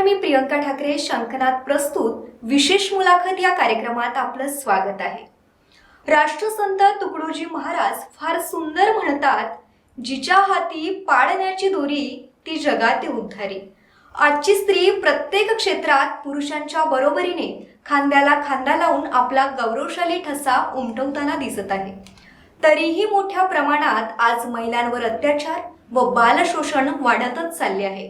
मी प्रियंका ठाकरे. शंखनाद प्रस्तुत विशेष मुलाखत या कार्यक्रमात आपलं स्वागत आहे. राष्ट्रसंत तुकडोजी महाराज फार सुंदर म्हणतात, जिच्या हाती पाळण्याची दोरी ती जगाते उद्धारी. आजची स्त्री प्रत्येक क्षेत्रात पुरुषांच्या बरोबरीने खांद्याला खांदा लावून आपला गौरवशाली ठसा उमटवताना दिसत आहे. तरीही मोठ्या प्रमाणात आज महिलांवर अत्याचार व बालशोषण वाढतच चालले आहे.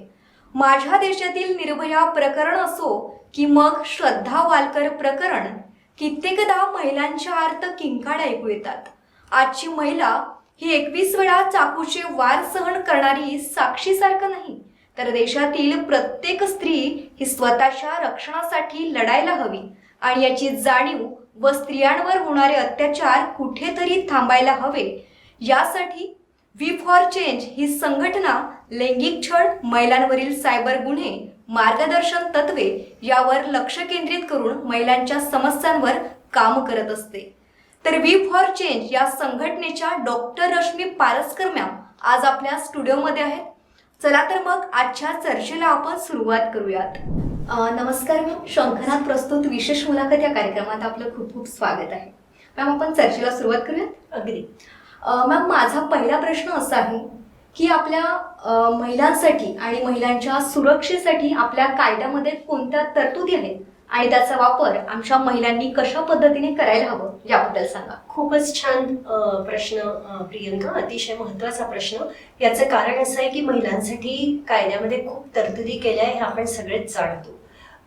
माझ्या देशातील निर्भया प्रकरण असो की मग श्रद्धा वालकर प्रकरण, कित्येकदा महिलांच्या आर्त किंकाळ ऐकू येतात. आजची महिला ही 21 वेळा चाकूचे वार सहन करणारी साक्षीसारखं नाही, तर देशातील प्रत्येक स्त्री ही स्वतःच्या रक्षणासाठी लढायला हवी आणि याची जाणीव व स्त्रियांवर होणारे अत्याचार कुठेतरी थांबायला हवे. यासाठी वी फॉर चेंज ही संघटना लैंगिक छळ, महिलांवरील सायबर गुन्हे, मार्गदर्शन तत्वे यावर लक्ष केंद्रित करून महिलांच्या समस्यांवर काम करत असते. तर वी फॉर चेंज या संघटनेच्या डॉक्टर रश्मी पारसकर मॅम आज आपल्या स्टुडिओमध्ये आहेत. चला तर मग आजच्या चर्चेला आपण सुरुवात करूयात. नमस्कार मॅम. शंखनाद प्रस्तुत विशेष मुलाखत या कार्यक्रमात आपलं खूप खूप स्वागत आहे. मॅम, आपण चर्चेला सुरुवात करूयात. अगदी. मॅम, माझा पहिला प्रश्न असा आहे की आपल्या महिलांसाठी आणि महिलांच्या सुरक्षेसाठी आपल्या कायद्यामध्ये कोणत्या तरतुदी आहेत आणि त्याचा वापर आमच्या महिलांनी कशा पद्धतीने करायला हवं याबद्दल सांगा. खूपच छान प्रश्न प्रियंका, अतिशय महत्त्वाचा प्रश्न. याचं कारण असं आहे की महिलांसाठी कायद्यामध्ये खूप तरतुदी केल्या आहे हे आपण सगळेच जाणतो,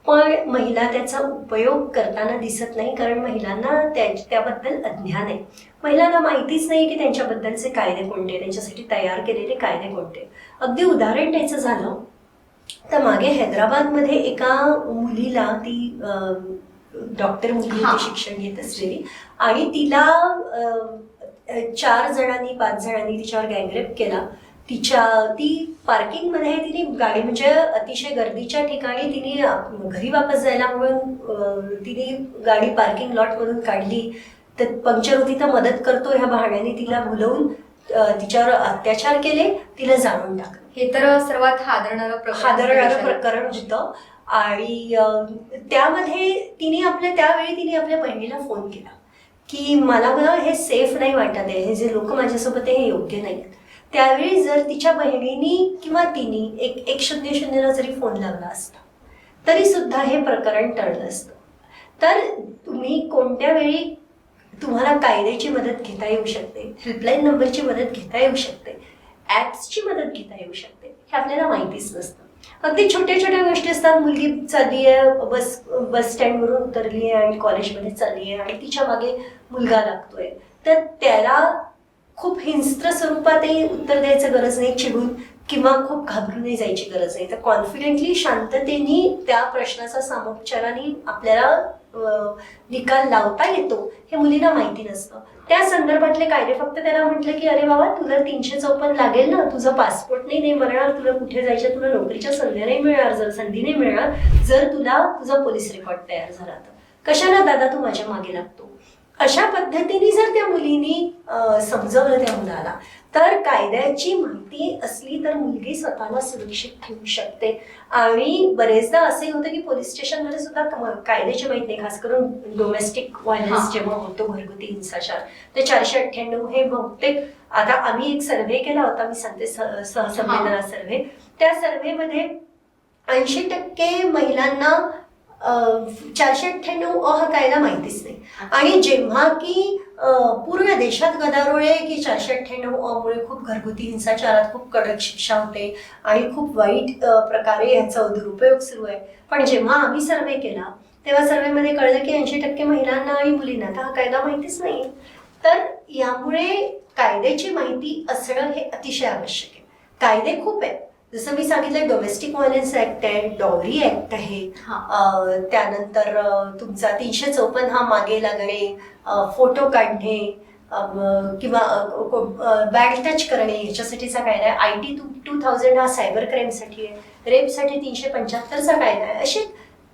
पण महिला त्याचा उपयोग करताना दिसत नाही, कारण महिलांना त्याबद्दल अज्ञान आहे. महिलांना माहितीच नाही की त्यांच्याबद्दलचे कायदे कोणते, त्यांच्यासाठी तयार केलेले कायदे कोणते. अगदी उदाहरण द्यायचं झालं तर मागे हैदराबादमध्ये एका मुलीला, ती डॉक्टर मुलगी होती, शिक्षण घेत असलेली, आणि तिला 4 जणांनी 5 जणांनी तिच्यावर गँगरेप केला. ती पार्किंगमध्ये तिने गाडी, म्हणजे अतिशय गर्दीच्या ठिकाणी तिने घरी वापस जायला म्हणून तिने गाडी पार्किंग लॉटमधून काढली. तर पंक्चर होती तर मदत करतो ह्या बहाण्याने तिला बोलवून तिच्यावर अत्याचार केले, तिला जाळून टाकलं. हे तर सर्वात हादरणारं प्रकरण होतं. आणि त्यामध्ये त्यावेळी तिने आपल्या बहिणीला फोन केला की मला हे सेफ नाही वाटत आहे, हे जे लोक माझ्यासोबत आहे हे योग्य नाही. त्यावेळी जर तिच्या बहिणीनी किंवा तिने 110 जरी फोन लावला असता तरी सुद्धा हे प्रकरण टळलं असतं. तर तुम्ही कोणत्या वेळी तुम्हाला कायद्याची मदत घेता येऊ शकते, हेल्पलाईन नंबरची मदत घेता येऊ शकते, ॲप्सची मदत घेता येऊ शकते, हे आपल्याला माहितीच नसतं. अगदी छोट्या छोट्या गोष्टी असतात. मुलगी चालली आहे, बस स्टँडवरून उतरली आहे आणि कॉलेजमध्ये चालली आहे आणि तिच्या मागे मुलगा लागतोय, तर त्याला खूप हिंस्त्र स्वरूपातही उत्तर द्यायचं गरज नाही, चिडून किंवा खूप घाबरूनही जायची गरज नाही. तर कॉन्फिडेंटली, शांततेने त्या प्रश्नाचा सामोपचाराने आपल्याला निकाल लावता येतो हे मुलींना माहिती नसतं. त्या संदर्भातले कायदे फक्त त्याला म्हटलं की अरे बाबा, तुला 354 लागेल ना, तुझं पासपोर्ट नाही मिळणार, तुला कुठे जायचं, तुला नोकरीच्या संधी नाही मिळणार, जर संधी नाही मिळणार जर तुला तुझा पोलीस रेकॉर्ड तयार झाला तर. कशाला दादा तू माझ्या मागे लागतो. अशा पद्धतीने जर त्या मुलीनी समजवलं त्या मुलाला, तर कायद्याची माहिती असली तर मुलगी स्वतःला सुरक्षित ठेवू शकते. आणि बरेचदा असे होतं की पोलीस स्टेशनमध्ये सुद्धा कायद्याची माहिती नाही, खास करून डोमेस्टिक व्हायलन्स जेव्हा होतो, घरगुती हिंसाचार, तर 498 हे बहुतेक. आता आम्ही एक सर्व्हे केला होता, मी सांगते, सहसंवेदना सर्व्हे. त्या सर्व्हेमध्ये 80% महिलांना 498 हा कायदा माहितीच नाही. आणि जेव्हा की पूर्ण देशात गदारोळ आहे की 498 मुळे खूप घरगुती हिंसाचारात खूप कडक शिक्षा होते आणि खूप वाईट प्रकारे ह्याचा दुरुपयोग सुरू आहे, पण जेव्हा आम्ही सर्वे केला तेव्हा सर्वेमध्ये कळलं की 80% महिलांना आणि मुलींना तर हा कायदा माहितीच नाही. तर यामुळे कायद्याची माहिती असणं हे अतिशय आवश्यक आहे. कायदे खूप आहेत, जसं मी सांगितलं, डोमेस्टिक व्हायलन्स ऍक्ट आहे, डॉवरी ऍक्ट आहे, त्यानंतर तुमचा 354 हा मागे लागणे, फोटो काढणे किंवा बॅड टच करणे याच्यासाठीचा कायदा आहे. IT 2000 हा सायबर क्राईमसाठी आहे, रेपसाठी 375चा कायदा आहे. असे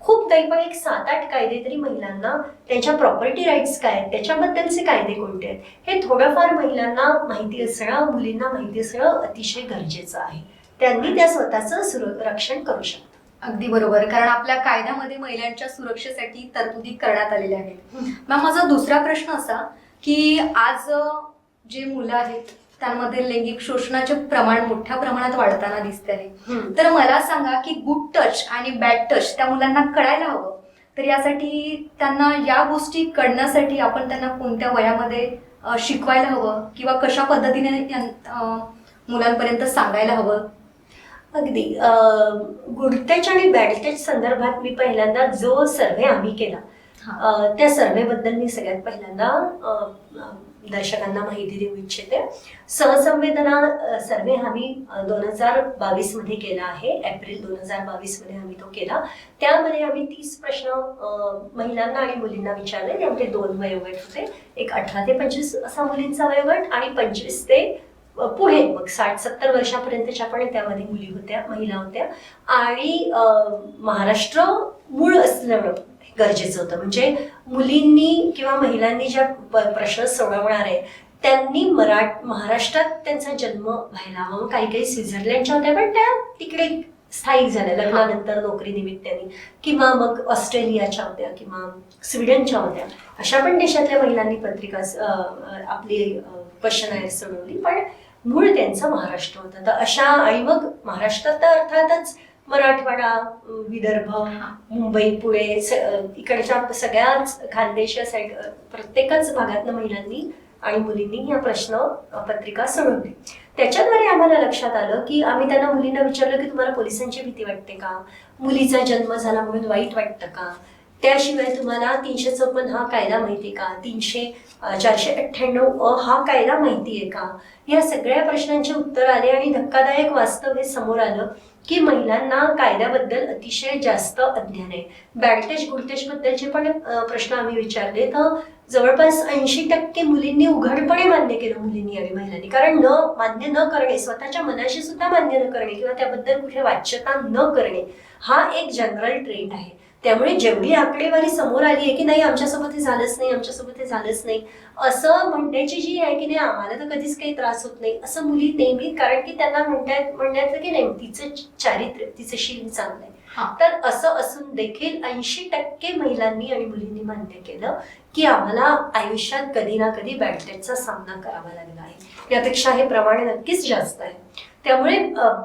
खूप काही, पण एक 7-8 कायदे तरी महिलांना त्यांच्या प्रॉपर्टी राईट्स काय आहेत, त्याच्याबद्दलचे कायदे कोणते आहेत, हे थोडंफार महिलांना माहिती असणं, मुलींना माहिती असणं अतिशय गरजेचं आहे. त्यांनी त्या स्वतःचं रक्षण करू शकतात. अगदी बरोबर, कारण आपल्या कायद्यामध्ये महिलांच्या सुरक्षेसाठी तरतुदी करण्यात आलेल्या आहेत. मॅम, माझा दुसरा प्रश्न असा की आज जे मुलं आहेत त्यामध्ये लैंगिक शोषणाचे प्रमाण मोठ्या प्रमाणात वाढताना दिसते आहे. तर मला सांगा की गुड टच आणि बॅड टच त्या मुलांना कळायला हवं, तर यासाठी त्यांना या गोष्टी कळण्यासाठी आपण त्यांना कोणत्या वयामध्ये शिकवायला हवं किंवा कशा पद्धतीने मुलांपर्यंत सांगायला हवं? अगदी गुड टच आणि बॅड टच संदर्भात मी पहिल्यांदा जो सर्व्हे आम्ही केला त्या सर्व्हेबद्दल मी सगळ्यात पहिल्यांदा दर्शकांना माहिती देऊ इच्छिते. सहसंवेदना सर्वे आम्ही 2022 मध्ये केला आहे. एप्रिल 2022 मध्ये आम्ही तो केला. त्यामध्ये आम्ही 30 प्रश्न महिलांना आणि मुलींना विचारले. त्यामध्ये 2 वयोगट होते, एक 18 ते 25 असा मुलींचा वयोगट आणि 25 ते पुढे मग 60-70 वर्षापर्यंतच्या पण त्यामध्ये मुली होत्या, महिला होत्या. आणि महाराष्ट्र मूळ असणं गरजेचं होतं. म्हणजे मुलींनी किंवा महिलांनी ज्या प्रश्न सोडवणार आहे त्यांनी महाराष्ट्रात त्यांचा जन्म व्हायला हवा. काही स्वित्झर्लंडच्या होत्या पण त्या तिकडे स्थायिक झाल्या लग्नानंतर नोकरी निमित्ताने, किंवा मग ऑस्ट्रेलियाच्या होत्या किंवा स्वीडनच्या होत्या. अशा पण देशातल्या महिलांनी पत्रिका आपली क्वेश्चन सोडवली, पण मूळ त्यांचं महाराष्ट्र होतं. तर अशा आणि मग महाराष्ट्रात तर अर्थातच मराठवाडा, विदर्भ, मुंबई, पुणे इकडच्या सगळ्याच खानदेश साईड प्रत्येकच भागातल्या महिलांनी आणि मुलींनी या प्रश्न पत्रिका सोडवली. त्याच्याद्वारे आम्हाला लक्षात आलं की आम्ही त्यांना मुलींना विचारलं की तुम्हाला पोलिसांची भीती वाटते का, मुलीचा जन्म झाला म्हणून वाईट वाटतं का, त्याशिवाय तुम्हाला 354 हा कायदा माहिती का, 498 हा कायदा माहितीये का. या सगळ्या प्रश्नांची उत्तर आले आणि धक्कादायक वास्तव हे समोर आलं की महिलांना कायद्याबद्दल अतिशय जास्त अज्ञान आहे. बॅड टच गुड टच बद्दलचे पण प्रश्न आम्ही विचारले तर जवळपास 80% मुलींनी उघडपणे मान्य केलं, मुलींनी आणि महिलांनी. कारण मान्य न करणे, स्वतःच्या मनाशी सुद्धा मान्य न करणे किंवा त्याबद्दल कुठे वाच्यता न करणे हा एक जनरल ट्रेंड आहे. त्यामुळे जेवढी आकडेवारी समोर आली आहे की नाही आमच्यासोबत हे झालंच नाही, आमच्यासोबत हे झालंच नाही असं म्हणण्याची जी आहे की नाही आम्हाला तर कधीच काही त्रास होत नाही असं मुली नेहमी, कारण की त्यांना म्हणण्याचं की नाही तिचं चारित्र्य, तिचं शील चांगलं आहे. तर असं असून देखील 80% महिलांनी आणि मुलींनी मान्य केलं की आम्हाला आयुष्यात कधी ना कधी बॅड टचचा सामना करावा लागला आहे. यापेक्षा हे प्रमाण नक्कीच जास्त आहे. त्यामुळे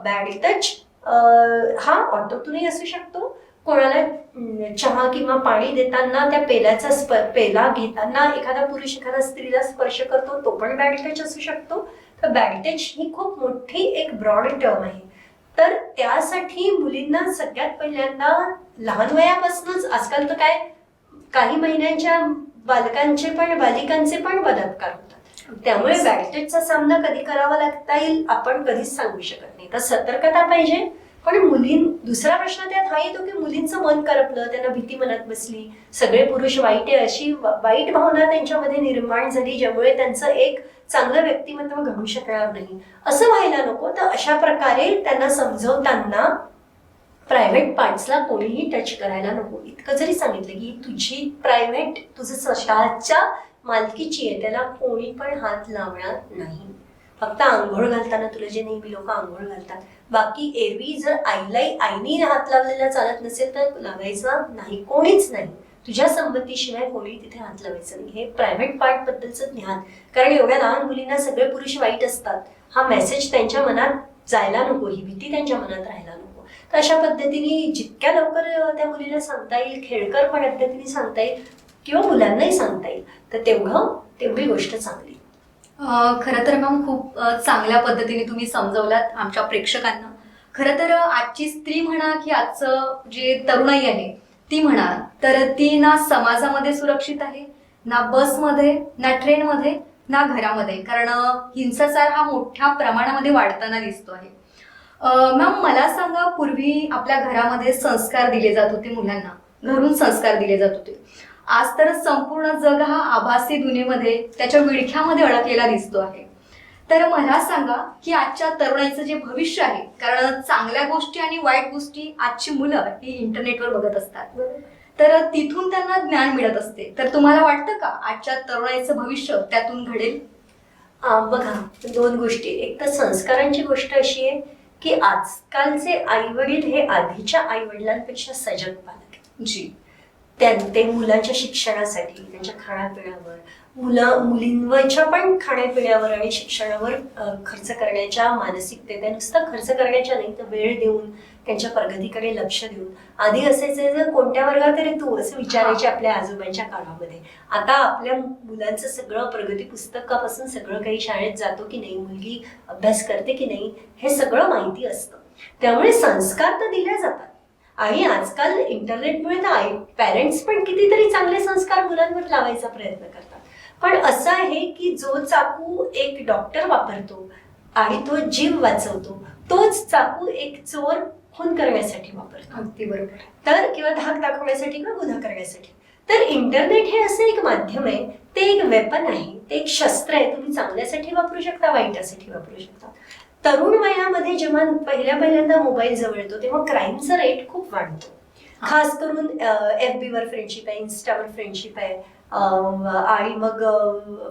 बॅड टच हा ऑटोतूनही असू शकतो, कोणाला चहा किंवा पाणी देताना त्या पेला घेताना एखादा पुरुष एखाद्या स्त्रीला स्पर्श करतो तो पण बॅड टच असू शकतो. तर बॅड टच ही खूप मोठी एक ब्रॉड टर्म आहे. तर त्यासाठी मुलींना सगळ्यात पहिल्यांदा लहान वयापासूनच, आजकाल तर काय काही महिन्यांच्या बालिकांचे पण बलात्कार होतात. त्यामुळे बॅड टचचा सामना कधी करावा लागता येईल आपण कधीच सांगू शकत नाही. तर सतर्कता पाहिजे. पण दुसरा प्रश्न त्यात हा येतो की मुलींचं मन करपलं, त्यांना भीती मनात बसली, सगळे पुरुष वाईट आहे अशी वाईट भावना त्यांच्यामध्ये निर्माण झाली, ज्यामुळे त्यांचं एक चांगलं व्यक्तिमत्व घडू शकणार नाही. असं व्हायला नको. तर अशा प्रकारे त्यांना समजवताना प्रायव्हेट पार्ट्सला कोणीही टच करायला नको. इतकं जरी सांगितलं की तुझी प्रायव्हेट, तुझं स्वतःच्या मालकीची आहे, त्याला कोणी पण हात लावणार नाही. फक्त आंघोळ घालताना तुला जे नेहमी लोक आंघोळ घालतात, बाकी एरवी जर आईने हात लावलेला चालत नसेल तर लावायचा नाही, कोणीच नाही. तुझ्या संमतीशिवाय कोणी तिथे हात लावायचं नाही. हे प्रायव्हेट पार्ट बद्दलचं ज्ञान, कारण एवढ्या लहान मुलींना सगळे पुरुष वाईट असतात हा मेसेज त्यांच्या मनात जायला नको, ही भीती त्यांच्या मनात राहायला नको. तर अशा पद्धतीने जितक्या लवकर त्या मुलीला सांगता येईल, खेळकर पद्धतीने सांगता येईल किंवा मुलांनाही सांगता येईल, तर तेवढी गोष्ट चांगली. खरं तर मॅम खूप चांगल्या पद्धतीने तुम्ही समजवलात आमच्या प्रेक्षकांना. खरं तर आजची स्त्री म्हणा की आजचं जे तरुणाई आहे ती म्हणा, तर ती ना समाजामध्ये सुरक्षित आहे, ना बसमध्ये, ना ट्रेनमध्ये, ना घरामध्ये, कारण हिंसाचार हा मोठ्या प्रमाणामध्ये वाढताना दिसतो आहे. मॅम, मला सांगा, पूर्वी आपल्या घरामध्ये संस्कार दिले जात होते, मुलांना घरून संस्कार दिले जात होते. आज तर संपूर्ण जग हा आभासी दुनियेमध्ये त्याच्या विळख्यामध्ये अडकलेला दिसतो आहे. तर मला सांगा की आजच्या तरुणाईचं जे भविष्य आहे, कारण चांगल्या गोष्टी आणि वाईट गोष्टी आजची मुलं ही इंटरनेटवर बघत असतात, तर तिथून त्यांना ज्ञान मिळत असते. तर तुम्हाला वाटतं का आजच्या तरुणाईचं भविष्य त्यातून घडेल? बघा, 2 गोष्टी. एक तर संस्कारांची गोष्ट अशी आहे की आजकालचे आई वडील हे आधीच्या आई वडिलांपेक्षा सजग पालक आहेत. जी. ते मुलांच्या शिक्षणासाठी, त्यांच्या खाण्यापिण्यावर, मुलींवरच्या पण खाण्यापिण्यावर आणि शिक्षणावर खर्च करण्याच्या मानसिकतेत, नुसतं खर्च करण्याच्या नाही तर वेळ देऊन त्यांच्या प्रगतीकडे लक्ष देऊन. आधी असायचं जर कोणत्या वर्गात रे तू असं विचारायचे आपल्या आजोबांच्या काळामध्ये. आता आपल्या मुलांचं सगळं प्रगती पुस्तकापासून सगळं काही शाळेत जातो की नाही, मुलगी अभ्यास करते की नाही, हे सगळं माहिती असतं. त्यामुळे संस्कार तर दिले जातात. आणि आजकाल इंटरनेटमुळे तर पॅरेंट्स पण कितीतरी चांगले संस्कार मुलांवर लावायचा प्रयत्न करतात. पण असं आहे की जो चाकू एक डॉक्टर वापरतो आणि तो जीव वाचवतो, तोच चाकू एक चोर खून करण्यासाठी वापरतो. अगदी बरोबर. तर किंवा धाक दाखवण्यासाठी किंवा गुन्हा करण्यासाठी. तर इंटरनेट हे असं एक माध्यम आहे, ते एक वेपन आहे, ते एक शस्त्र आहे. तुम्ही चांगल्यासाठी वापरू शकता, वाईटासाठी वापरू शकता. तरुण वयामध्ये जेव्हा पहिल्यांदा मोबाईल जवळ येतो तेव्हा क्राईमचा रेट खूप वाढतो. खास करून FB वर फ्रेंडशिप आहे, इन्स्टावर फ्रेंडशिप आहे, आणि मग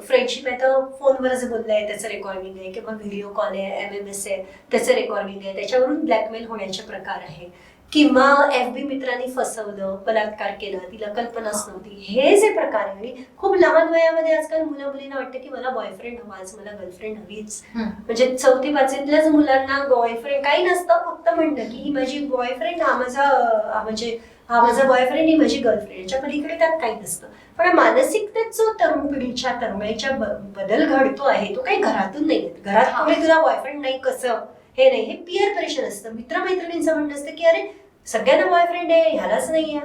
फ्रेंडशिप आहे तर फोनवरच बोलणं आहे, त्याचं रेकॉर्डिंग आहे, किंवा व्हिडिओ कॉल आहे, MMS आहे, त्याचं रेकॉर्डिंग आहे, त्याच्यावरून ब्लॅकमेल होण्याचे प्रकार आहे. किंवा FB मित्रांनी फसवलं, बलात्कार केला, तिला कल्पनाच नव्हती, हे जे प्रकार आहे. आणि खूप लहान वयामध्ये आजकाल मुलींना वाटतं की मला बॉयफ्रेंड हवाच, मला गर्लफ्रेंड हवीच. म्हणजे 4वी-5वीतल्याच मुलांना बॉयफ्रेंड काही नसतं, फक्त म्हणणं की ही माझी बॉयफ्रेंड, हा माझा बॉयफ्रेंड, ही माझी गर्लफ्रेंड. याच्या पलीकडे त्यात काही नसतं. पण मानसिकतेत जो तरुणाईच्या बदल घडतो आहे तो काही घरातून नाही. घरात कोणी तुला बॉयफ्रेंड नाही कसं, हे नाही, हे पिअर प्रेशर असतं. मित्रमैत्रिणींचं म्हणणं असतं की अरे सगळ्यांना बॉयफ्रेंड आहे, ह्यालाच नाहीये,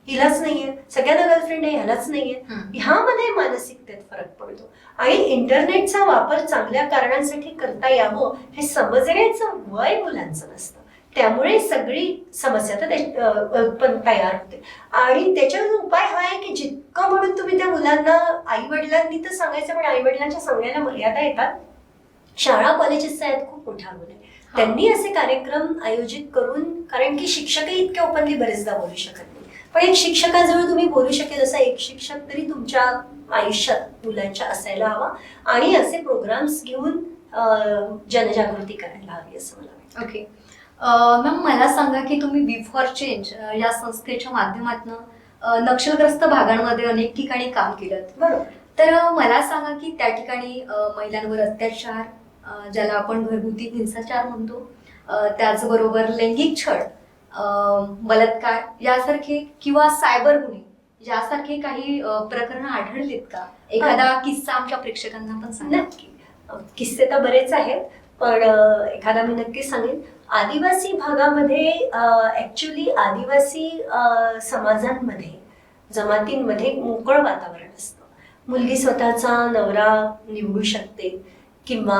हिलाच नाहीये, सगळ्यांना गर्लफ्रेंड आहे, ह्यालाच नाहीये. ह्यामध्ये मानसिकतेत फरक पडतो. आणि इंटरनेटचा वापर चांगल्या कारणांसाठी करता यावं हे समजण्याचं वय मुलांचं नसतं. त्यामुळे सगळी समस्या तर तयार होते. आणि त्याच्यावर उपाय हा आहे की जितकं म्हणून तुम्ही त्या मुलांना, आई वडिलांनी तर सांगायचं, पण आई वडिलांच्या सांगण्याला मर्यादा येतात. शाळा कॉलेजेसचा यात खूप मोठा रोल आहे. त्यांनी असे कार्यक्रम आयोजित करून, कारण की शिक्षकही इतके ओपनली बरेचदा बोलू शकत नाही, पण एक शिक्षकाजवळ तुम्ही बोलू शकेल असा एक शिक्षक तरी तुमच्या आयुष्यात मुलांच्या असायला हवा. आणि असे प्रोग्राम्स घेऊन जनजागृती करायला हवी असं मला वाटतं. ओके मॅम, मला सांगा की तुम्ही वी फॉर चेंज या संस्थेच्या माध्यमातून नक्षलग्रस्त भागांमध्ये अनेक ठिकाणी काम केलं. बरोबर. तर मला सांगा की त्या ठिकाणी महिलांवर अत्याचार, ज्याला आपण घरगुती हिंसाचार म्हणतो, त्याचबरोबर लैंगिक छळ, बलात्कार यासारखे किंवा सायबर गुन्हे यासारखे काही प्रकरणं आढळलीत का? एखादा किस्सा आमच्या प्रेक्षकांना पण सांगा. नक्की. किस्से तर बरेच आहेत, पण एखादा मी नक्की सांगेन. आदिवासी भागामध्ये ऍक्च्युली आदिवासी समाजांमध्ये, जमातींमध्ये मोकळं वातावरण असतं. मुलगी स्वतःचा नवरा निवडू शकते किंवा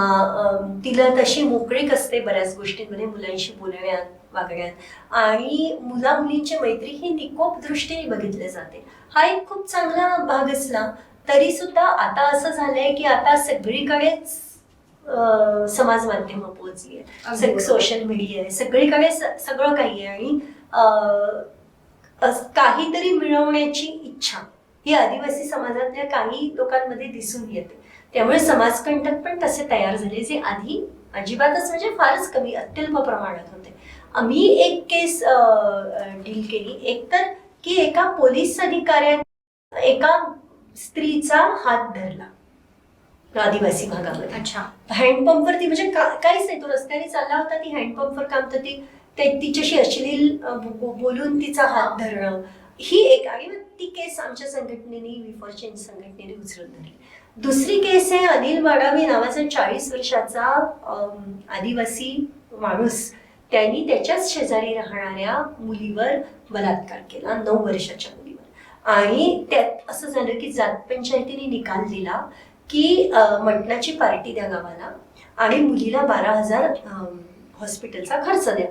तिला तशी मोकळीक असते बऱ्याच गोष्टींमध्ये, मुलांशी बोलण्यात, वागण्यात. आणि मुला मुलींची मैत्री ही निकोप दृष्टीने बघितली जाते. हा एक खूप चांगला भाग असला तरी सुद्धा आता असं झालंय की आता सगळीकडेच समाज माध्यमं पोहोचली आहे, सोशल मीडिया आहे, सगळीकडे सगळं काही आहे. आणि काहीतरी मिळवण्याची इच्छा ही आदिवासी समाजातल्या काही लोकांमध्ये दिसून येते. त्यामुळे समाजकंटक पण तसे तयार झाले, जे आधी अजिबातच, म्हणजे फारच कमी, अत्यल्प प्रमाणात होते. आम्ही एक केस डील केली, एकतर की एका पोलीस अधिकाऱ्याने एका स्त्रीचा हात धरला आदिवासी भागामध्ये. अच्छा. हँडपंपवरती, म्हणजे काहीच नाही, तो रस्त्याने चालला होता, ती हँडपंपवर काम, तर तिच्याशी अश्लील बोलून तिचा हात धरणं, ही एक. आणि ती केस आमच्या संघटनेने, वी फॉर चेंज संघटनेने उचलून धरली. दुसरी केस आहे अनिल माडावी नावाचा 40 वर्षाचा आदिवासी माणूस, त्यांनी त्याच्याच शेजारी राहणाऱ्या मुलीवर बलात्कार केला, 9 वर्षाच्या मुलीवर. आणि त्यात असं झालं की जात पंचायतीने निकाल दिला की मटणाची पार्टी द्या गावाला आणि मुलीला 12,000 हॉस्पिटलचा खर्च द्या.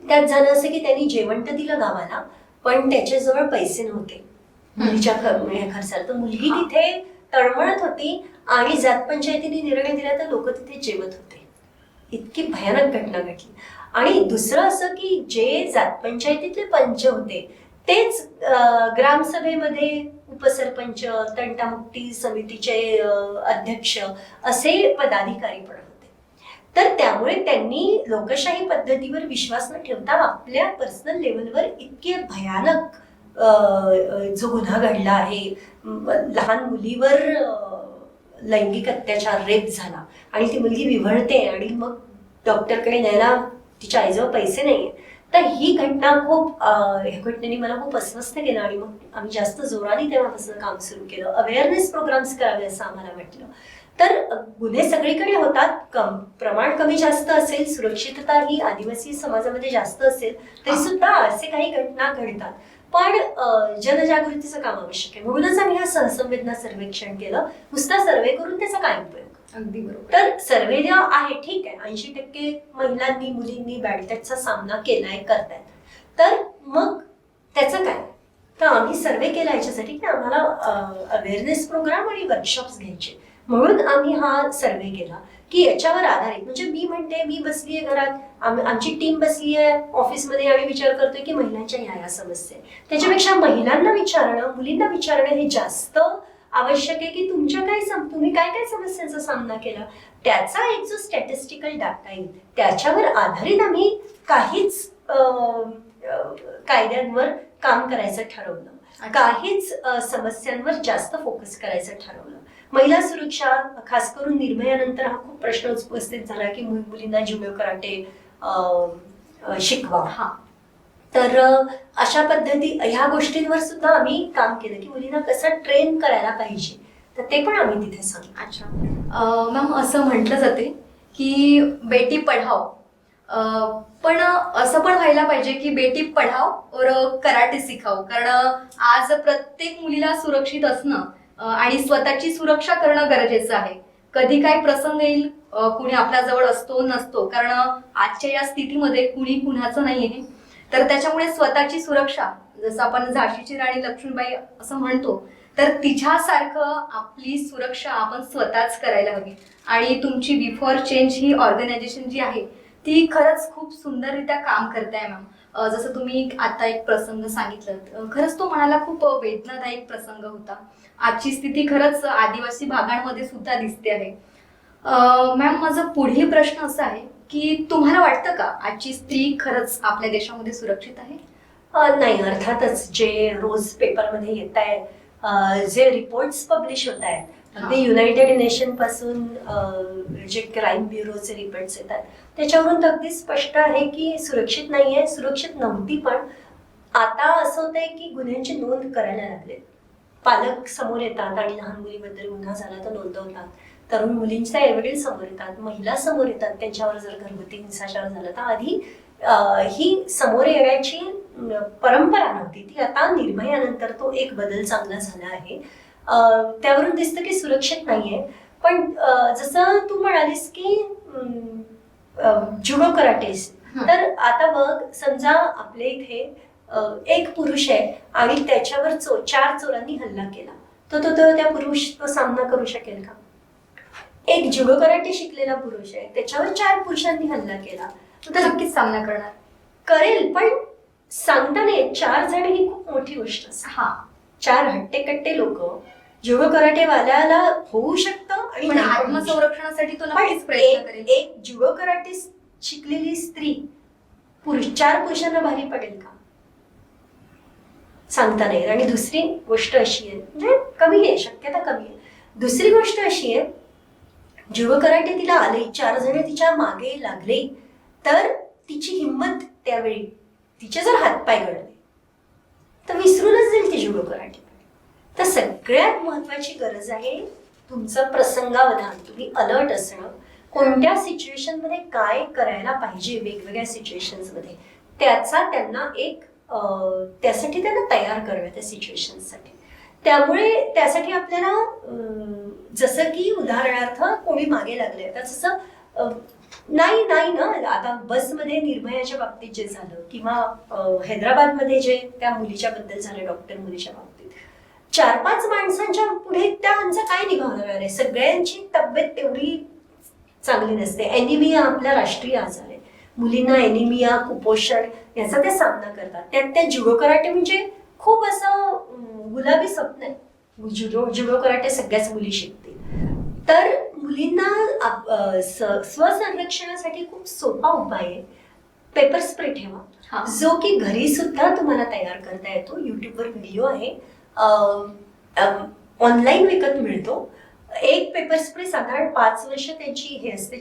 त्यात झालं असं की त्यांनी जेवण तर दिलं गावाला, पण त्याच्याजवळ पैसे नव्हते मुलीच्या खर्चाला. तर मुलगी तिथे तळमळत होती आणि जात पंचायतीने निर्णय दिला तर लोक तिथे जेवत होते. इतकी भयानक घटना घडली. आणि दुसरं असं की जे जात पंचायतीतले पंच होते तेच ग्रामसभेमध्ये उपसरपंच, तंटामुक्ती समितीचे अध्यक्ष असे पदाधिकारी पण होते. तर त्यामुळे त्यांनी लोकशाही पद्धतीवर विश्वास न ठेवता आपल्या पर्सनल लेवलवर इतके भयानक जो गुन्हा घडला आहे, लहान मुलीवर लैंगिक अत्याचार, रेप झाला आणि ती मुलगी विव्हळते आणि मग डॉक्टरकडे न्यायला तिच्या आईजवळ पैसे नाहीये. तर ही घटना खूप ह्या घटनेने मला खूप अस्वस्थ केलं आणि मग आम्ही जास्त जोराने तेव्हापासून काम सुरू केलं. अवेअरनेस प्रोग्राम्स करावे असं आम्हाला वाटलं. तर गुन्हे सगळीकडे होतात, प्रमाण कमी जास्त असेल, सुरक्षितता ही आदिवासी समाजामध्ये जास्त असेल तरी सुद्धा असे काही घटना घडतात. पण जनजागृतीचं काम आवश्यक आहे. म्हणूनच आम्ही हा सहसंवेदना सर्वेक्षण केलं. नुसता सर्वे करून त्याचा काय उपयोग? अगदी बरोबर. तर सर्वे जेव्हा आहे, ठीक आहे, 80% महिलांनी, मुलींनी बॅड टचचा सामना केलाय, करतायत, तर मग त्याचं काय? तर आम्ही सर्वे केला याच्यासाठी की आम्हाला अवेअरनेस प्रोग्राम आणि वर्कशॉप्स घ्यायचे. म्हणून आम्ही हा सर्वे केला की याच्यावर आधारित, म्हणजे मी म्हणते, मी बसलीये घरात, आमची टीम बसली आहे ऑफिसमध्ये आणि विचार करतोय की महिलांच्या या समस्या आहे. त्याच्यापेक्षा महिलांना विचारणं, मुलींना विचारणं हे जास्त आवश्यक आहे की तुम्ही काय काय समस्यांचा सामना केला, त्याचा एक जो स्टॅटिस्टिकल डाटा येईल त्याच्यावर आधारित आम्ही काहीच कायद्यांवर काम करायचं ठरवलं, काहीच समस्यांवर जास्त फोकस करायचं ठरवलं. महिला सुरक्षा, खास करून निर्भयानंतर हा खूप प्रश्न उपस्थित झाला की मुलींना जुडो कराटे शिकवा. तर अशा पद्धती ह्या गोष्टींवर सुद्धा आम्ही काम केलं की मुलींना कसं ट्रेन करायला पाहिजे, तर ते पण आम्ही तिथे सांगितलं. अच्छा मॅम, असं म्हटलं जाते की बेटी पढाओ, पण असं पण व्हायला पाहिजे की बेटी पढाओ और कराटे शिकाओ. कारण आज प्रत्येक मुलीला सुरक्षित असणं आणि स्वतःची सुरक्षा करणं गरजेचं आहे. कधी काय प्रसंग येईल, कुणी आपल्या जवळ असतो नसतो, कारण आजच्या या स्थितीमध्ये कुणी कुणाचं नाही आहे. तर त्याच्यामुळे स्वतःची सुरक्षा, जसं आपण झाशीची राणी लक्ष्मीबाई असं म्हणतो, तर तिच्यासारखं आपली सुरक्षा आपण स्वतःच करायला हवी. आणि तुमची बिफोर चेंज ही ऑर्गनायझेशन जी आहे ती खरंच खूप सुंदररित्या काम करते आहे मॅम. जसं तुम्ही आता एक प्रसंग सांगितलं, खरंच तो मनाला खूप वेदनादायक प्रसंग होता. आजची स्थिती खरंच आदिवासी भागांमध्ये सुद्धा दिसते आहे. मॅम, माझा पुढील प्रश्न असा आहे की तुम्हाला वाटतं का आजची स्त्री खरंच आपल्या देशामध्ये सुरक्षित आहे? नाही, अर्थातच जे रोज पेपरमध्ये येत आहे, जे रिपोर्ट्स पब्लिश होत आहेत, अगदी युनायटेड नेशन पासून जे क्राईम ब्युरोचे रिपोर्ट्स येतात त्याच्यावरून तर अगदी स्पष्ट आहे की सुरक्षित नाहीये, सुरक्षित नव्हती. पण आता असं होतंय की गुन्ह्यांची नोंद करायला लागले, पालक समोर येतात आणि लहान मुलीबद्दल गुन्हा झाला तर नोंदवतात, तरुण मुलींचे आईवडील समोर येतात, महिला समोर येतात, त्यांच्यावर जर घरगुती हिंसाचार झाला तर आधी ही समोर येण्याची परंपरा नव्हती, ती आता निर्भयानंतर तो एक बदल चांगला झाला आहे. त्यावरून दिसतं की सुरक्षित नाहीये. पण जसं तू म्हणालीस की जुडो कराटेस, तर आता बघ, समजा आपल्या इथे एक पुरुष आहे आणि त्याच्यावर 4 चोरांनी हल्ला केला, तो त्या पुरुष तो सामना करू शकेल का? एक जुडो कराटे शिकलेला पुरुष आहे, त्याच्यावर 4 पुरुषांनी हल्ला केला, तर नक्कीच सामना करणार, करेल. पण सांगता नाही, 4 जण ही खूप मोठी गोष्ट असते. 4 हट्टेकट्टे लोक, जुडो कराटे वाल्याला होऊ शकतं आणि आत्मसंरक्षणासाठी तो नक्कीच प्रयत्न करेल. एक जुडो कराटे शिकलेली स्त्री 4 पुरुषांना भारी पडेल का? सांगता नाही. आणि दुसरी गोष्ट अशी आहे, म्हणजे कमी आहे, शक्यता कमी आहे. दुसरी गोष्ट अशी आहे, जुडो कराटे तिला आले, 4 जण तिच्या मागे लागले, तर तिची हिंमत त्यावेळी, तिचे जर हातपाय गळले तर विसरूनच जाईल ती जुडो कराटे. तर सगळ्यात महत्वाची गरज आहे तुमचं प्रसंगावधान, तुम्ही अलर्ट असणं, कोणत्या सिच्युएशन मध्ये काय करायला पाहिजे, वेगवेगळ्या सिच्युएशन्स मध्ये, त्याचा त्यांना एक त्यासाठी त्यांना तयार करणं त्या सिच्युएशनसाठी. त्यामुळे त्यासाठी आपल्याला जसं की उदाहरणार्थ कोणी मागे लागले, आता जसं नाही ना, आता बसमध्ये निर्भयाच्या बाबतीत जे झालं, किंवा हैदराबादमध्ये जे त्या मुलीच्या बद्दल झालं, डॉक्टर मुलीच्या बाबतीत, 4-5 माणसांच्या पुढे त्यांचा काय निभावणार आहे? सगळ्यांची तब्येत तेवढी चांगली नसते. एनिमिया आपला राष्ट्रीय आजार आहे, मुलींना एनिमिया, कुपोषण याचा ते सामना करतात. त्यात त्या जुडो कराटे म्हणजे खूप असं गुलाबी स्वप्न आहे. जुडो कराटे सगळ्याच मुली शिकतील. तर मुलींना स्वसंरक्षणासाठी खूप सोपा उपाय आहे. पेपर स्प्रे ठेवा, हा. जो की घरी सुद्धा तुम्हाला तयार करता येतो. युट्यूबवर व्हिडिओ आहे, ऑनलाईन विकत मिळतो. एक पेपर स्प्रे साधारण 5 वर्ष त्याची हे असते,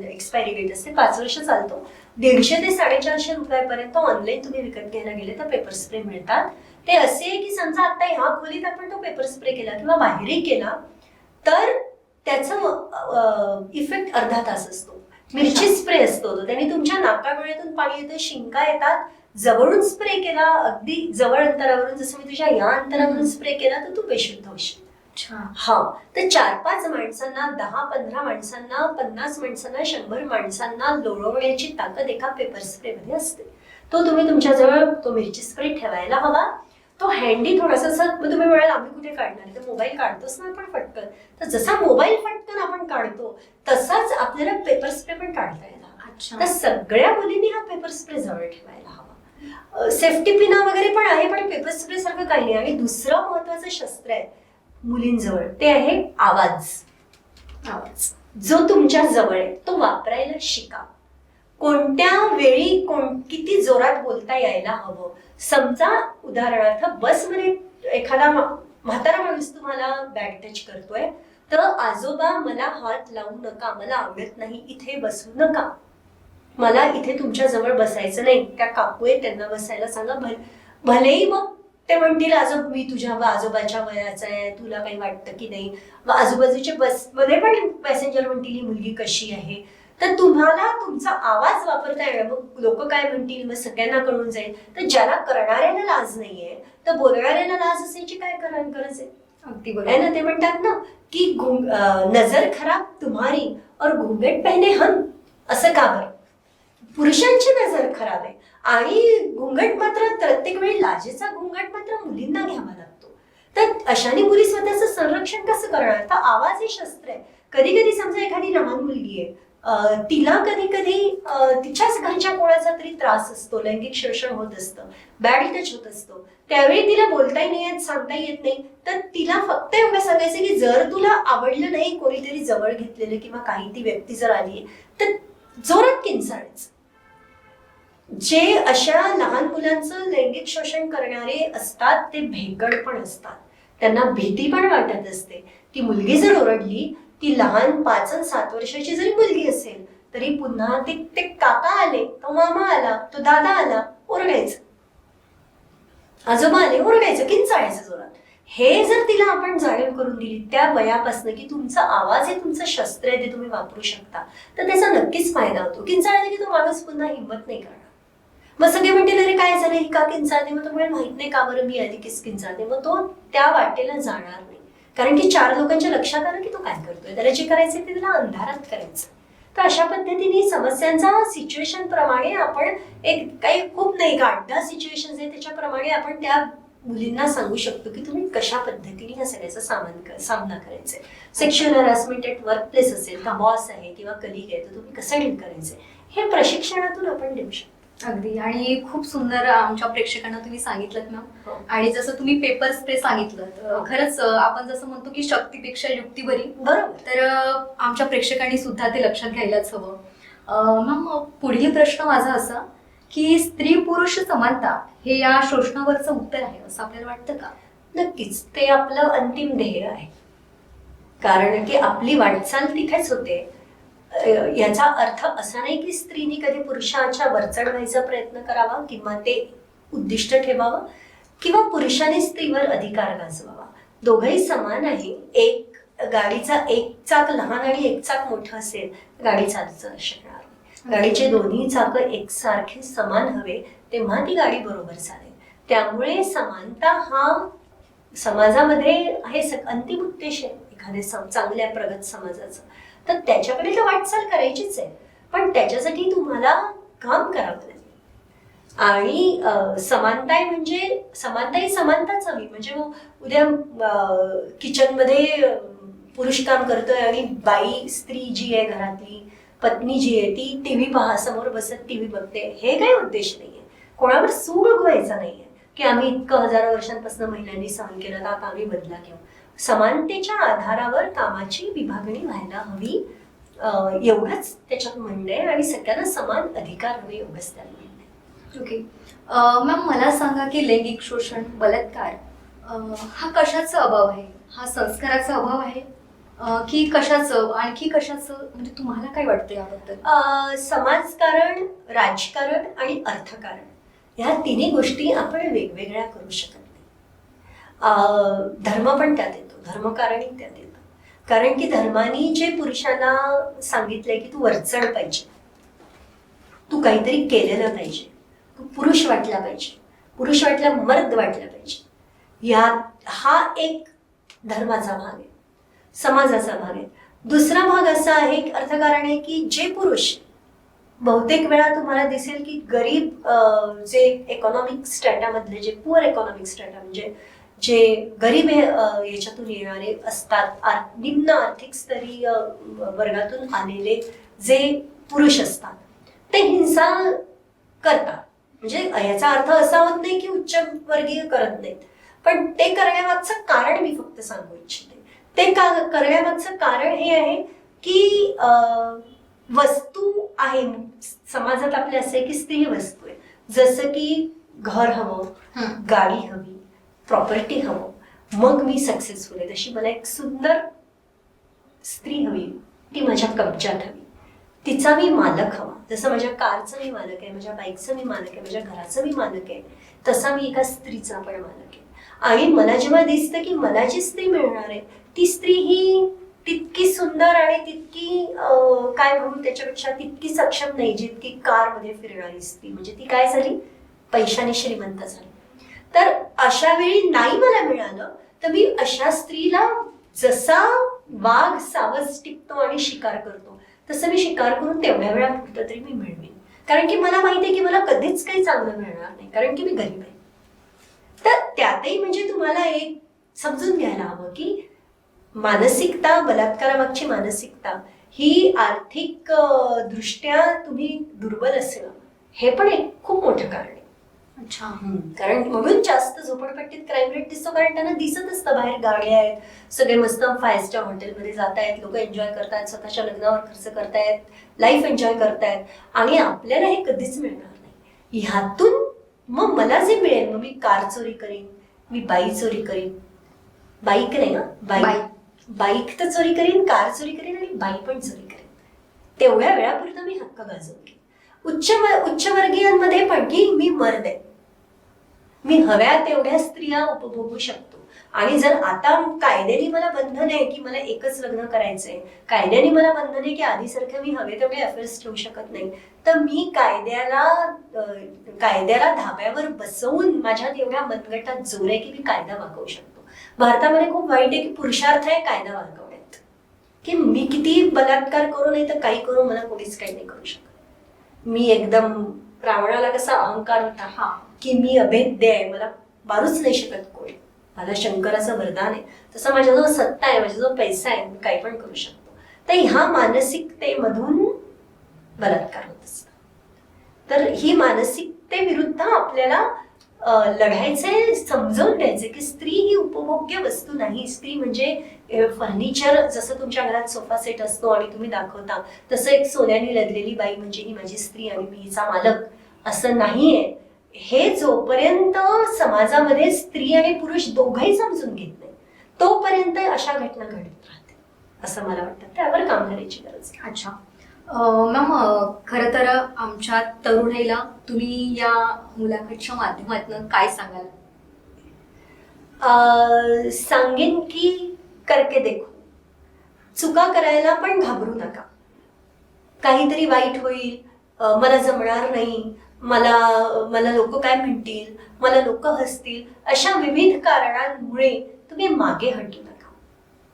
एक्सपायरी डेट असते, 5 वर्ष चालतो. 150 ते 450 रुपयापर्यंत ऑनलाईन तुम्ही विकत घ्यायला गेले तर पेपर स्प्रे मिळतात. ते असे आहे की समजा आता ह्या खोलीत आपण तो पेपर स्प्रे केला किंवा बाहेरही केला तर त्याचा इफेक्ट अर्धा तास असतो. मिरची स्प्रे असतो तो, त्याने तुमच्या नाकाडोळ्यातून पाणी येतं, शिंका येतात. जवळून स्प्रे केला, अगदी जवळ अंतरावरून, जसं मी तुझ्या या अंतरावरून स्प्रे केला तर तू बेशुद्ध होशील. हा, तर 4-5 माणसांना, 10-15 माणसांना, 50 माणसांना, 100 माणसांना लोळवण्याची ताकद एका पेपर स्प्रे मध्ये असते. तो तुम्ही तुमच्याजवळ तो मिरची स्प्रे ठेवायला हवा. तो हँडी थोडासा, मग तुम्ही म्हणाल आम्ही कुठे काढणार, तर मोबाईल काढतोच ना आपण फटकन. तर जसा मोबाईल फटकन आपण काढतो तसाच आपल्याला पेपर स्प्रे पण काढता येणार. तर सगळ्या मुलींनी हा पेपर स्प्रे जवळ ठेवायला हवा. सेफ्टी पिना वगैरे पण आहे, पण पेपर स्प्रे सारखं काही नाही. आणि दुसरं महत्वाचं शस्त्र आहे मुलींजवळ, ते आहे आवाज. जो तुमच्या जवळ आहे तो वापरायला शिका. कोणत्या वेळी किती जोरात बोलता यायला हवं. समजा उदाहरणार्थ बसमध्ये एखादा म्हातारा माणूस तुम्हाला बॅग टच करतोय, तर आजोबा मला हात लावू नका, मला आवडत नाही, इथे बसू नका, मला इथे तुमच्या जवळ बसायचं नाही. त्या काकू आहे त्यांना बसायला सांगा. भलेही मग ते म्हणतील मी तुझ्या आजोबाच्या वयाचा आहे, तुला काही वाटतं की नाही. आजूबाजूच्या बसमध्ये पण पॅसेंजर म्हणतील ही मुलगी कशी आहे. तर तुम्हाला तुमचा आवाज वापरता येणार. मग लोक काय म्हणतील, मग सगळ्यांना कळून जाईल. तर ज्याला करणाऱ्याला लाज नाहीये तर बोलणाऱ्याला लाज असायची काय गरज आहे. अगदी बरोबर ना. ते म्हणतात ना की नजर खराब तुम्हारी और घूंघट पहने हम. असं का बरं? पुरुषांची नजर खराब आहे आणि घुंगट मात्र प्रत्येक वेळी लाजेचा घुंगट मात्र मुलींना घ्यावा लागतो. तर अशाने मुली स्वतःचं संरक्षण कसं करणार. तर आवाज हे शस्त्र आहे. कधी कधी समजा एखादी लहान मुलगी आहे, तिला कधी कधी तिच्याच घरच्या कोणाचा तरी त्रास असतो, लैंगिक शोषण होत असतं, बॅड टच होत असतो. त्यावेळी तिला बोलताही नाही येत, सांगताही येत नाही. तर तिला फक्त एवढं सांगायचं की जर तुला आवडलं नाही कोणीतरी जवळ घेतलेलं किंवा काही ती व्यक्ती जर आली तर जोरात किंचाळायचं. जे अशा लहान मुलांचं लैंगिक शोषण करणारे असतात ते भेकड पण असतात. त्यांना भीती पण वाटत असते. ती मुलगी जर ओरडली, ती लहान 5 आणि 7 वर्षाची जरी मुलगी असेल तरी पुन्हा ते काका आले, तो मामा आला, तो दादा आला, ओरडायचं. आजोबा आले, ओरडायचं, किंचाळायचं जोरात. हे जर तिला आपण जाणीव करून दिली त्या वयापासून की तुमचा आवाज हे तुमचं शस्त्र आहे, ते तुम्ही वापरू शकता, तर त्याचा नक्कीच फायदा होतो. किंचाळले की तो माणूस पुन्हा हिंमत नाही करणार. मग सगळे म्हणतील अरे काय झालं, ही का किंचाळते. मग तुम्हाला माहित नाही का बरं मी आधी किंचाळते. मग तो त्या वाटेला जाणार नाही. कारण की 4 लोकांच्या लक्षात आलं की तो काय करतोय. त्याला जे करायचं ते त्याला अंधारात करायचं. तर अशा पद्धतीने समस्यांचा सिच्युएशन प्रमाणे आपण काही खूप नाही का 8-10 सिच्युएशन आहे त्याच्याप्रमाणे आपण त्या मुलींना सांगू शकतो की तुम्ही कशा पद्धतीने या सगळ्याचा सामना करायचा. Sexual harassment at work place असेल, का बॉस आहे किंवा कलिग आहे, तर तुम्ही कसं डील करायचंय हे प्रशिक्षणातून आपण देऊ शकतो. अगदी. आणि खूप सुंदर आमच्या प्रेक्षकांना तुम्ही सांगितलं मॅम. आणि जसं तुम्ही पेपर स्प्रे सांगितलं, खरंच आपण जसं म्हणतो की शक्तीपेक्षा युक्ती बरी. बरोबर. तर आमच्या प्रेक्षकांनी सुद्धा ते लक्षात घ्यायलाच हवं. मॅम, पुढील प्रश्न माझा असा की स्त्री पुरुष समानता हे या शोषणावरचं उत्तर आहे असं आपल्याला वाटतं का? नक्कीच. ते आपलं अंतिम ध्येय आहे. कारण की आपली वाटचाल तिथेच होते. याचा अर्थ असा नाही की स्त्रीने कधी पुरुषाच्या वरचढ व्हायचा प्रयत्न करावा किंवा ते उद्दिष्ट ठेवावं किंवा पुरुषाने स्त्रीवर अधिकार गाजवावा. दोघंही समान आहे. एक गाडीचा एक चाक लहान आणि एक चाक मोठं असेल गाडी चालू शकणार. गाडीचे दोन्ही चाक एकसारखे समान हवे, तेव्हा ती गाडी बरोबर चालेल. त्यामुळे समानता हा समाजामध्ये हे अंतिम उद्देश आहे एखाद्या चांगल्या प्रगत समाजाचं. तर त्याच्याकडे तर वाटचाल करायचीच आहे, पण त्याच्यासाठी तुम्हाला काम करावं लागेल. आणि समानता म्हणजे समानता ही समानताच हवी. म्हणजे उद्या किचनमध्ये पुरुष काम करतोय आणि बाई स्त्री जी आहे घरातली पत्नी जी आहे ती टीव्ही समोर बसत टीव्ही बघते, हे काही उद्देश नाहीये. कोणावर सूड उगवायचा नाहीये की आम्ही इतकं हजारो वर्षांपासून महिलांनी सहन केलं तर आता आम्ही बदला घेऊ. समानतेच्या आधारावर कामाची विभागणी व्हायला हवी. एवढंच त्याच्यात म्हणणं आहे आणि सगळ्यांना समान अधिकार हवे एवढंच त्याला म्हणणं आहे. ओके. मॅम मला सांगा की लैंगिक शोषण बलात्कार हा कशाचा अभाव आहे? हा संस्काराचा अभाव आहे की कशाचं, आणखी कशाचं, म्हणजे तुम्हाला काय वाटतं याबद्दल? समाजकारण, राजकारण आणि अर्थकारण ह्या तिन्ही गोष्टी आपण वेगवेगळ्या करू शकत नाही. धर्म पण त्यात येतो, धर्मकारणही त्यात येतं. कारण की धर्मानी जे पुरुषांना सांगितलंय की तू वरचढ पाहिजे, तू काहीतरी केलेलं पाहिजे, तू पुरुष वाटला पाहिजे, पुरुष वाटला मर्द वाटला पाहिजे, हा एक धर्माचा भाग आहे, समाजाचा भाग आहे. दुसरा भाग असा आहे, अर्थकारण आहे, की जे पुरुष बहुतेक वेळा तुम्हाला दिसेल की गरीब, जे इकॉनॉमिक स्ट्रॅटामधले, जे पुअर इकॉनॉमिक स्ट्रॅटा म्हणजे जे गरीब याच्यातून येणारे असतात, निम्न आर्थिक स्तरीय वर्गातून आलेले जे पुरुष असतात, ते हिंसा करतात. म्हणजे याचा अर्थ असा होत नाही की उच्च वर्गीय करत नाहीत, पण ते करण्यामागचं कारण मी फक्त सांगू इच्छिते. ते करण्यामागचं कारण हे आहे की वस्तू आहे समाजात आपल्या, असं आहे की स्त्री वस्तू आहे. जसं की घर हवं, गाडी हवी, प्रॉपर्टी हवं, मग मी सक्सेसफुल आहे. तशी मला एक सुंदर स्त्री हवी, ती माझ्या कब्जात हवी, तिचा मी मालक हवा. जसं माझ्या कारचं मी मालक आहे, माझ्या बाईकचं मी मालक आहे, माझ्या घराचं मी मालक आहे, तसा मी एका स्त्रीचा पण मालक आहे. आणि मला जेव्हा दिसतं की मला जी स्त्री मिळणार आहे ती स्त्री ही तितकी सुंदर आणि तितकी काय म्हणू त्याच्यापेक्षा तितकी सक्षम नाही जितकी कारमध्ये फिरणारी स्त्री, म्हणजे ती काय झाली, पैशाने श्रीमंत झाली. तर अशा वेळी नाही मला मिळालं तर मी अशा स्त्रीला, जसा वाघ सावज टिकतो आणि शिकार करतो तसं मी शिकार करून तेवढ्या वेळा पुरतं तरी मी मिळवेन. कारण की मला माहिती आहे की मला कधीच काही चांगलं मिळणार नाही, कारण की मी गरीब आहे. तर त्यातही म्हणजे तुम्हाला एक समजून घ्यायला हवं की मानसिकता, बलात्कारामागची मानसिकता ही आर्थिक दृष्ट्या तुम्ही दुर्बल असणं हे पण एक खूप मोठं कारण आहे. अच्छा. कारण म्हणून जास्त झोपडपट्टीत क्राईम रेट दिसतो, कारण त्यांना दिसत असतं बाहेर गाड्या आहेत, सगळे मस्त 5 स्टार हॉटेलमध्ये जात आहेत, लोक एन्जॉय करतायत, स्वतःच्या लग्नावर खर्च करतायत, लाईफ एन्जॉय करतायत, आणि आपल्याला हे कधीच मिळणार नाही. ह्यातून मग मला जे मिळेल, मग मी कार चोरी करीन, मी बाईक चोरी करीन, बाईक नाही ना, बाईक तर चोरी करीन, कार चोरी करीन आणि बाई पण चोरी करीन. तेवढ्या वेळापुरतं मी हक्क गाजवली. उच्चवर्गीयांमध्ये पण की मी मर्द आहे, मी हव्या तेवढ्या स्त्रिया उपभोगू शकतो. आणि जर आता कायद्याने मला बंधन आहे की मला एकच लग्न करायचंय, कायद्याने मला बंधन आहे की आधीसारखं मी हवे तेवढे अफेअर्स ठेवू शकत नाही, तर मी कायद्याला धाब्यावर बसवून माझ्यात एवढ्या मनगटात जोर आहे की मी कायदा वागवू शकतो. भारतामध्ये खूप वाईट आहे की पुरुषार्थ आहे कायदा वागवण्यात, की मी किती बलात्कार करू नाही तर काही करू, मला कोणीच काही नाही करू शकत. मी एकदम, रावणाला कसा अहंकार होता की मी अभेद्य आहे, मला मारूच नाही शकत कोणी, मला शंकराचं वरदान आहे, तसं माझ्याजवळ सत्ता आहे, माझ्याजवळ पैसा आहे, मी काही पण करू शकतो. तर ह्या मानसिकतेमधून बलात्कार होत असतात. तर ही मानसिकतेविरुद्ध आपल्याला लढायचे, समजावून द्यायचे की स्त्री ही उपभोग्य वस्तू नाही. स्त्री म्हणजे फर्निचर, जसं तुमच्या घरात सोफा सेट असतो आणि तुम्ही दाखवता, तसं एक सोन्याने लदलेली बाई म्हणजे ही माझी स्त्री आणि मी हिचा मालक, असं नाहीये. हे जोपर्यंत समाजामध्ये स्त्री आणि पुरुष दोघंही समजून घेत नाही तोपर्यंत अशा घटना घडत राहते, असं मला वाटतं. त्यावर काम करायची गरज आहे. अच्छा मॅम, खरं तर आमच्या तरुणाईला तुम्ही या मुलाखतच्या माध्यमातून काय सांगाल? सांगेन की करके देखो, चुका करायला पण घाबरू नका. काहीतरी वाईट होईल, मला जमणार नाही, मला लोक काय म्हणतील, मला लोक हसतील, अशा विविध कारणांमुळे तुम्ही मागे हटू नका.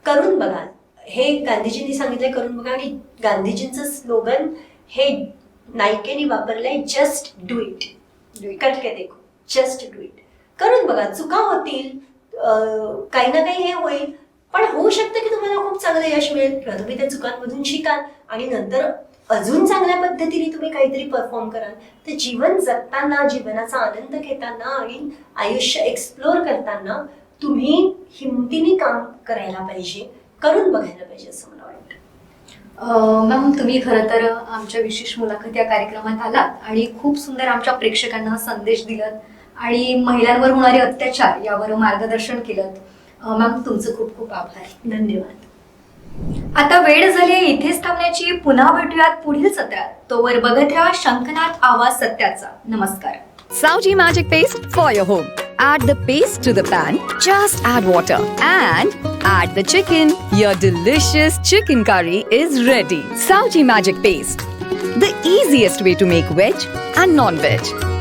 करून बघा. हे गांधीजींनी सांगितलंय, करून बघा. आणि गांधीजींचं स्लोगन हे नायकेनी वापरलंय, जस्ट डू इट, करके देखो, जस्ट डू इट. करून बघा. चुका होतील, काही ना काही हे होईल, पण होऊ शकतं की तुम्हाला खूप चांगलं यश मिळेल. तुम्ही त्या चुकांमधून शिकाल आणि नंतर अजून चांगल्या पद्धतीने तुम्ही काहीतरी परफॉर्म कराल. तर जीवन जगताना, जीवनाचा आनंद घेताना आणि आयुष्य एक्सप्लोर करताना तुम्ही हिमतीने काम करायला पाहिजे, करून बघायला पाहिजे, असं मला वाटतं. मॅम तुम्ही खरं तर आमच्या विशेष मुलाखत या कार्यक्रमात आलात आणि खूप सुंदर आमच्या प्रेक्षकांना संदेश दिलात आणि महिलांवर होणारे अत्याचार यावर मार्गदर्शन केलं. मॅम तुमचं खूप खूप आभार. धन्यवाद. आता वेळ झाली आहे इथेच थांबण्याची. पुन्हा भेटूयात पुढील सत्रात. तोवर बघत राहा शंखनाद आवाज सत्याचा. नमस्कार. Saudi Magic Paste for your home. Add the paste to the pan, just add water and add the chicken. Your delicious chicken curry is ready. Saudi Magic Paste, the easiest way to make veg and non-veg.